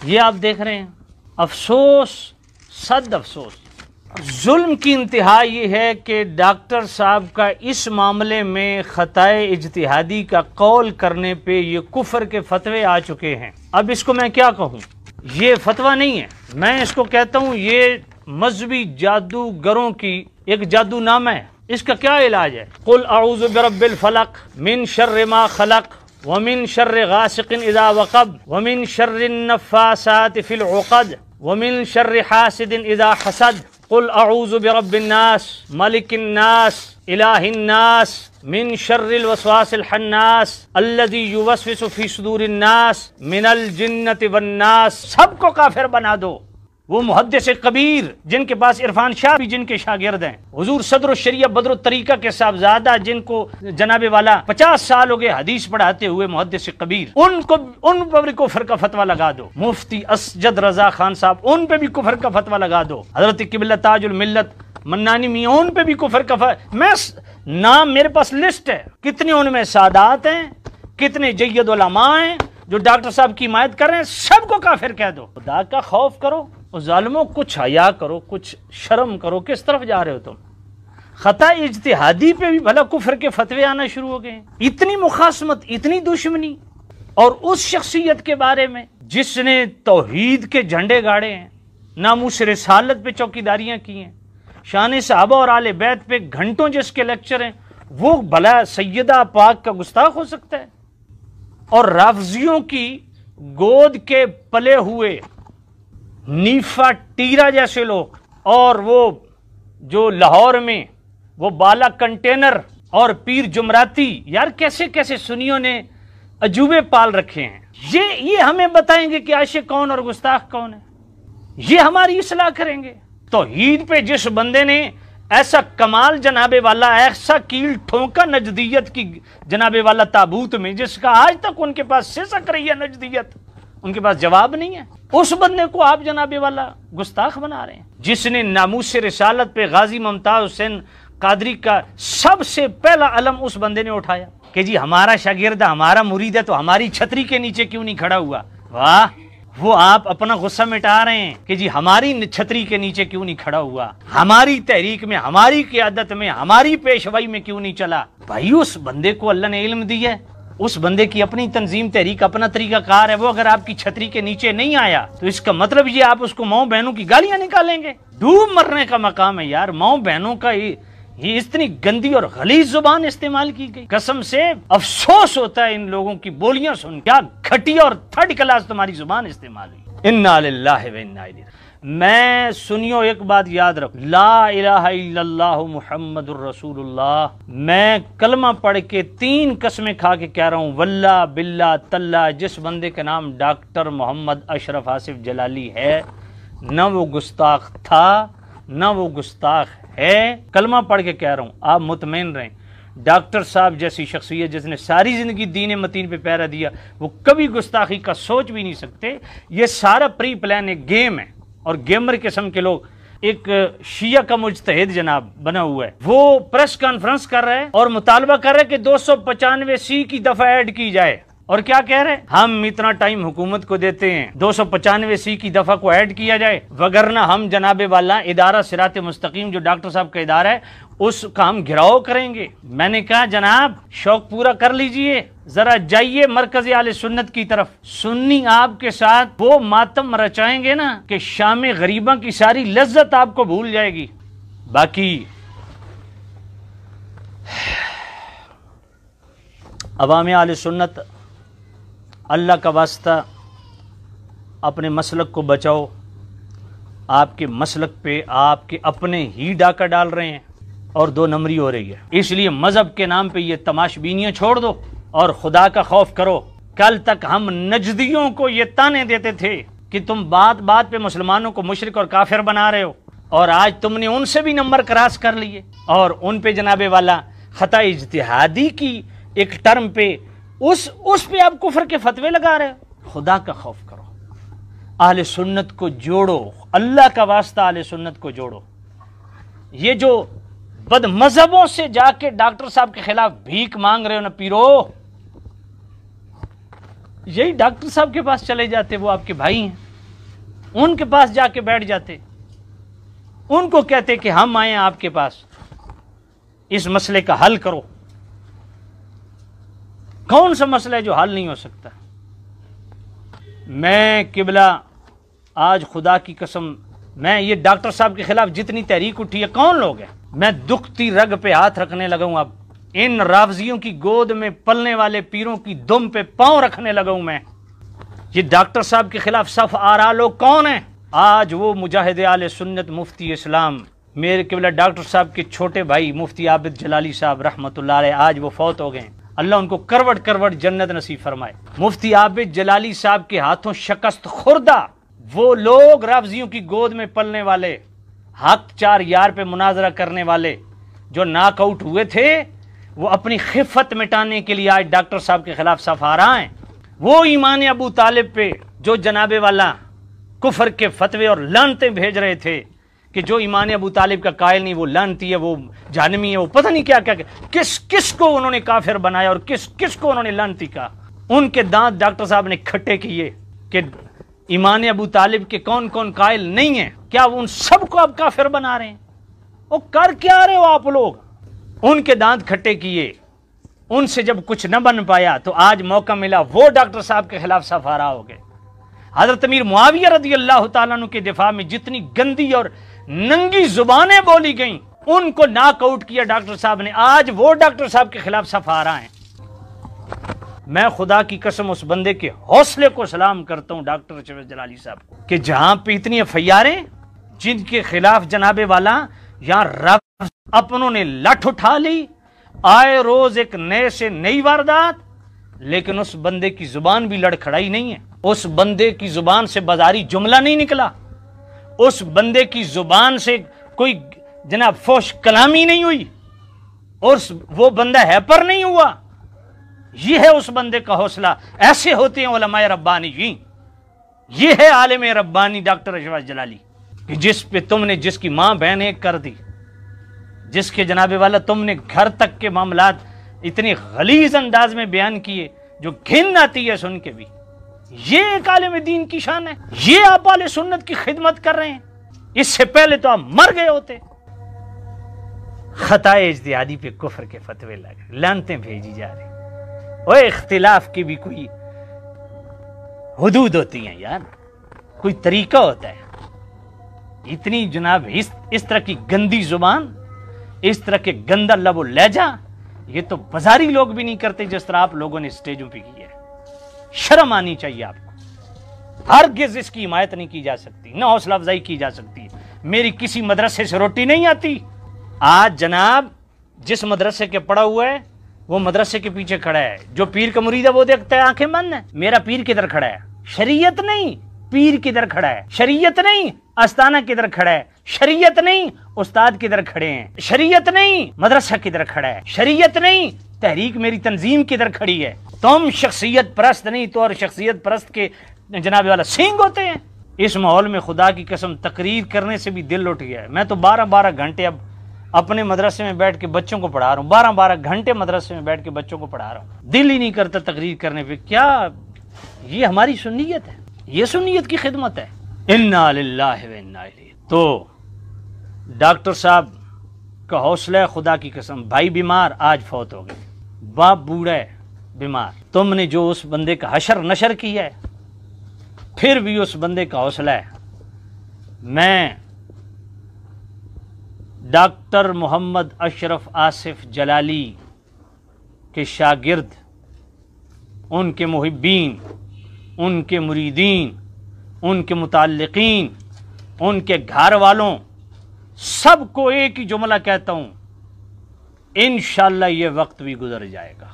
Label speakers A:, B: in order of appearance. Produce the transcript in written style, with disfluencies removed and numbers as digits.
A: یہ آپ دیکھ رہے ہیں، افسوس صد افسوس، ظلم کی انتہا یہ ہے کہ ڈاکٹر صاحب کا اس معاملے میں خطائے اجتہادی کا قول کرنے پہ یہ کفر کے فتوے آ چکے ہیں۔ اب اس کو میں کیا کہوں، یہ فتویٰ نہیں ہے، میں اس کو کہتا ہوں یہ مذہبی جادوگروں کی ایک جادو نامہ ہے۔ اس کا کیا علاج ہے؟ قل اعوذ برب الفلق من شر ما خلق ومن شر غاسق اذا وقب ومن شر النفاثات في العقد ومن شر حاسد اذا حسد قل اعوذ برب الناس ملک الناس الہ الناس من شر الوسواس الخناس الذي يوسوس في صدور الناس من الجنۃ والناس۔ سب کو کافر بنا دو۔ وہ محدث کبیر جن کے پاس عرفان شاہ بھی جن کے شاگرد ہیں، حضور صدر الشریعہ بدر الطریقہ کے صاحبزادہ جن کو جناب والا 50 سال ہو گئے حدیث پڑھاتے ہوئے محدث کبیر، ان پر بھی کفر کا فتویٰ لگا دو۔ مفتی اسجد رضا خان صاحب ان پہ بھی کفر کا فتویٰ لگا دو۔ حضرت قبلہ تاج الملت منانی میاں ان پہ بھی کفر کا میں نام میرے پاس لسٹ ہے، کتنے ان میں سادات ہیں، کتنے جید علماء ہیں جو ڈاکٹر صاحب کی حمایت کر رہے ہیں، سب کو کافر کہہ دو۔ خدا کا خوف کرو اور ظالموں، کچھ حیا کرو، کچھ شرم کرو، کس طرف جا رہے ہو تم؟ خطا اجتہادی پہ بھی بھلا کفر کے فتوے آنا شروع ہو گئے ہیں۔ اتنی مخاصمت، اتنی دشمنی، اور اس شخصیت کے بارے میں جس نے توحید کے جھنڈے گاڑے ہیں، ناموس رسالت پہ چوکیداریاں کی ہیں، شان صحابہ اور آل بیت پہ گھنٹوں جس کے لیکچر ہیں، وہ بھلا سیدہ پاک کا گستاخ ہو سکتا ہے؟ اور رافضیوں کی گود کے پلے ہوئے نیفا ٹیرا جیسے لوگ، اور وہ جو لاہور میں وہ بالا کنٹینر اور پیر جمراتی، یار کیسے کیسے سنیوں نے عجوبے پال رکھے ہیں۔ یہ ہمیں بتائیں گے کہ عاشق کون اور گستاخ کون ہے؟ یہ ہماری اصلاح کریں گے؟ توحید پہ جس بندے نے ایسا کمال جناب والا، ایسا کیل ٹھونکا نجدیت کی جناب والا تابوت میں، جس کا آج تک ان کے پاس سسک رہی ہے نجدیت، ان کے پاس جواب نہیں ہے، اس بندے کو آپ جناب والا گستاخ بنا رہے ہیں۔ جس نے ناموس رسالت پہ غازی ممتاز حسین قادری کا سب سے پہلا علم اس بندے نے اٹھایا کہ جی ہمارا شاگرد، ہمارا مرید ہے تو ہماری چھتری کے نیچے کیوں نہیں کھڑا ہوا؟ واہ، وہ آپ اپنا غصہ مٹا رہے ہیں کہ جی ہماری چھتری کے نیچے کیوں نہیں کھڑا ہوا، ہماری تحریک میں، ہماری قیادت میں، ہماری پیشوائی میں کیوں نہیں چلا؟ بھائی اس بندے کو اللہ نے علم دی ہے، اس بندے کی اپنی تنظیم تحریک، اپنا طریقہ کار ہے، وہ اگر آپ کی چھتری کے نیچے نہیں آیا تو اس کا مطلب یہ آپ اس کو ماؤں بہنوں کی گالیاں نکالیں گے؟ ڈوب مرنے کا مقام ہے یار۔ ماؤں بہنوں کا یہ اتنی گندی اور غلیظ زبان استعمال کی گئی، قسم سے افسوس ہوتا ہے ان لوگوں کی بولیاں سن، کیا گھٹیا اور تھرڈ کلاس تمہاری زبان استعمال ہوئی۔ انا للہ و انا الیہ۔ میں سنیو ایک بات یاد رکھ، لا الہ الا اللہ محمد الرسول اللہ۔ میں کلمہ پڑھ کے 3 قسمیں کھا کے کہہ رہا ہوں، واللہ باللہ تاللہ، جس بندے کا نام ڈاکٹر محمد اشرف آصف جلالی ہے، نہ وہ گستاخ تھا نہ وہ گستاخ ہے، کلمہ پڑھ کے کہہ رہا ہوں، آپ مطمئن رہیں۔ ڈاکٹر صاحب جیسی شخصیت جس نے ساری زندگی دین متین پہ پہرا دیا، وہ کبھی گستاخی کا سوچ بھی نہیں سکتے۔ یہ سارا پری پلان ایک گیم ہے، اور گیمر قسم کے لوگ، ایک شیعہ کا مجتہد جناب بنا ہوا ہے، وہ پریس کانفرنس کر رہا ہے اور مطالبہ کر رہا ہے کہ 295C کی دفعہ ایڈ کی جائے، اور کیا کہہ رہے ہیں؟ ہم اتنا ٹائم حکومت کو دیتے ہیں 295C کی دفعہ کو ایڈ کیا جائے، وگرنہ ہم جناب والا ادارہ صراط مستقیم جو ڈاکٹر صاحب کا ادارہ ہے اس کا ہم گھراؤ کریں گے۔ میں نے کہا جناب شوق پورا کر لیجئے، ذرا جائیے مرکز اہل سنت کی طرف، سنی آپ کے ساتھ وہ ماتم رچائیں گے نا کہ شام غریباں کی ساری لذت آپ کو بھول جائے گی۔ باقی عوام اہل سنت، اللہ کا واسطہ اپنے مسلک کو بچاؤ، آپ کے مسلک پہ آپ کے اپنے ہی ڈاکہ ڈال رہے ہیں اور 2 نمبری ہو رہی ہے، اس لیے مذہب کے نام پہ یہ تماش بینیاں چھوڑ دو اور خدا کا خوف کرو۔ کل تک ہم نجدیوں کو یہ تانے دیتے تھے کہ تم بات بات پہ مسلمانوں کو مشرک اور کافر بنا رہے ہو، اور آج تم نے ان سے بھی نمبر کراس کر لیے اور ان پہ جناب والا خطا اجتہادی کی ایک ٹرم پہ اس پہ آپ کفر کے فتوے لگا رہے ہو۔ خدا کا خوف کرو، اہل سنت کو جوڑو، اللہ کا واسطہ اہل سنت کو جوڑو۔ یہ جو بد مذہبوں سے جا کے ڈاکٹر صاحب کے خلاف بھیک مانگ رہے ہو نا پیرو، یہی ڈاکٹر صاحب کے پاس چلے جاتے، وہ آپ کے بھائی ہیں، ان کے پاس جا کے بیٹھ جاتے، ان کو کہتے کہ ہم آئیں آپ کے پاس، اس مسئلے کا حل کرو۔ کون سا مسئلہ ہے جو حل نہیں ہو سکتا؟ میں قبلہ آج خدا کی قسم، میں یہ ڈاکٹر صاحب کے خلاف جتنی تحریک اٹھی ہے، کون لوگ ہیں، میں دکھتی رگ پہ ہاتھ رکھنے لگا ہوں، اب ان رافضیوں کی گود میں پلنے والے پیروں کی دم پہ پاؤں رکھنے لگا ہوں میں۔ یہ ڈاکٹر صاحب کے خلاف صف آرا لوگ کون ہیں؟ آج وہ مجاہد اہل سنت مفتی اسلام میرے قبلہ ڈاکٹر صاحب کے چھوٹے بھائی مفتی عابد جلالی صاحب رحمۃ اللہ علیہ، آج وہ فوت ہو گئے ہیں، اللہ ان کو کروڑ کروڑ جنت نصیب فرمائے۔ مفتی عابد جلالی صاحب کے ہاتھوں شکست خوردہ وہ لوگ رافضیوں کی گود میں پلنے والے، حق چار یار پہ مناظرہ کرنے والے جو ناک آؤٹ ہوئے تھے، وہ اپنی خفت مٹانے کے لیے آج ڈاکٹر صاحب کے خلاف صف آ رہا ہیں۔ وہ ایمان ابو طالب پہ جو جناب والا کفر کے فتوے اور لعنتیں بھیج رہے تھے کہ جو ایمان ابو طالب کا قائل نہیں وہ لعنتی ہے، وہ جہنمی ہے، وہ پتہ نہیں کیا کیا، کس کو انہوں نے کافر بنایا اور کس کو انہوں نے لعنتی کہا۔ ان کے دانت ڈاکٹر صاحب نے کھٹے کیے کہ ایمان ابو طالب کے کون کون قائل نہیں ہیں، کیا ان سب کو اب کافر بنا رہے ہیں؟ وہ کر کیا رہے ہو آپ لوگ؟ ان کے دانت کھٹے کیے، ان سے جب کچھ نہ بن پایا تو آج موقع ملا وہ ڈاکٹر صاحب کے خلاف صف آرا ہو گئے۔ حضرت امیر معاویہ رضی اللہ تعالیٰ عنہ کے دفاع میں جتنی گندی اور ننگی زبانیں بولی گئیں، ان کو ناک آؤٹ کیا ڈاکٹر صاحب نے، آج وہ ڈاکٹر صاحب کے خلاف صف آرا ہیں۔ میں خدا کی قسم اس بندے کے حوصلے کو سلام کرتا ہوں ڈاکٹر اشرف جلالی صاحب کو، کہ جہاں پہ اتنی فیاریں جن کے خلاف جناب والا یہاں رب اپنوں نے لٹھ اٹھا لی، آئے روز ایک نئے سے نئی واردات، لیکن اس بندے کی زبان بھی لڑکھڑائی نہیں ہے، اس بندے کی زبان سے بازاری جملہ نہیں نکلا، اس بندے کی زبان سے کوئی جناب فوش کلامی نہیں ہوئی، اور وہ بندہ ہیپر نہیں ہوا۔ یہ ہے اس بندے کا حوصلہ، ایسے ہوتے ہیں علماء ربانی جی، یہ ہے عالم ربانی ڈاکٹر اشرف جلالی، کہ جس پہ تم نے جس کی ماں بہن ایک کر دی، جس کے جناب والا تم نے گھر تک کے معاملات اتنے غلیظ انداز میں بیان کیے جو گھن آتی ہے سن کے بھی، یہ ایک عالم دین کی شان ہے، یہ آپ اہل سنت کی خدمت کر رہے ہیں، اس سے پہلے تو آپ مر گئے ہوتے۔ خطائے اجتہادی پہ کفر کے فتوے لگ، لعنتیں بھیجی جا رہی، وہ اختلاف کی بھی کوئی حدود ہوتی ہیں یار، کوئی طریقہ ہوتا ہے۔ اتنی جناب اس طرح کی گندی زبان، اس طرح کے گندا لب و لہجہ، یہ تو بازاری لوگ بھی نہیں کرتے جس طرح آپ لوگوں نے اسٹیجوں پہ کی ہے۔ شرم آنی چاہیے آپ کو، ہرگز اس کی حمایت نہیں کی جا سکتی، نہ حوصلہ افزائی کی جا سکتی۔ میری کسی مدرسے سے روٹی نہیں آتی، آج جناب جس مدرسے کے پڑھا ہوا ہے وہ مدرسے کے پیچھے کھڑا ہے، جو پیر کا مرید ہے وہ دیکھتا ہے آنکھیں بند ہیں، میرا پیر کدھر کھڑا ہے؟ شریعت نہیں، پیر کدھر کھڑا ہے؟ شریعت نہیں، استانہ کدھر کھڑا ہے؟ شریعت نہیں، استاد کدھر کھڑے ہیں؟ شریعت نہیں، مدرسہ کدھر کھڑا ہے؟ شریعت نہیں، تحریک میری تنظیم کدھر کھڑی ہے؟ تم شخصیت پرست نہیں تو اور شخصیت پرست کے جناب والا سینگ ہوتے ہیں۔ اس ماحول میں خدا کی قسم تقریر کرنے سے بھی دل اٹھ گیا ہے۔ میں تو 12 گھنٹے اب اپنے مدرسے میں بیٹھ کے بچوں کو پڑھا رہا ہوں، 12 گھنٹے مدرسے میں بیٹھ کے بچوں کو پڑھا رہا ہوں، دل ہی نہیں کرتا تقریر کرنے پہ۔ کیا یہ ہماری سنیت ہے؟ یہ سنیت کی خدمت ہے؟ انا للہ و انا الیہ۔ تو ڈاکٹر صاحب کا حوصلہ ہے خدا کی قسم، بھائی بیمار آج فوت ہو گئے، باپ بوڑھا ہے بیمار، تم نے جو اس بندے کا حشر نشر کیا ہے، پھر بھی اس بندے کا حوصلہ ہے۔ میں ڈاکٹر محمد اشرف آصف جلالی کے شاگرد، ان کے محبین، ان کے مریدین، ان کے متعلقین، ان کے گھر والوں، سب کو ایک ہی جملہ کہتا ہوں، انشاءاللہ یہ وقت بھی گزر جائے گا۔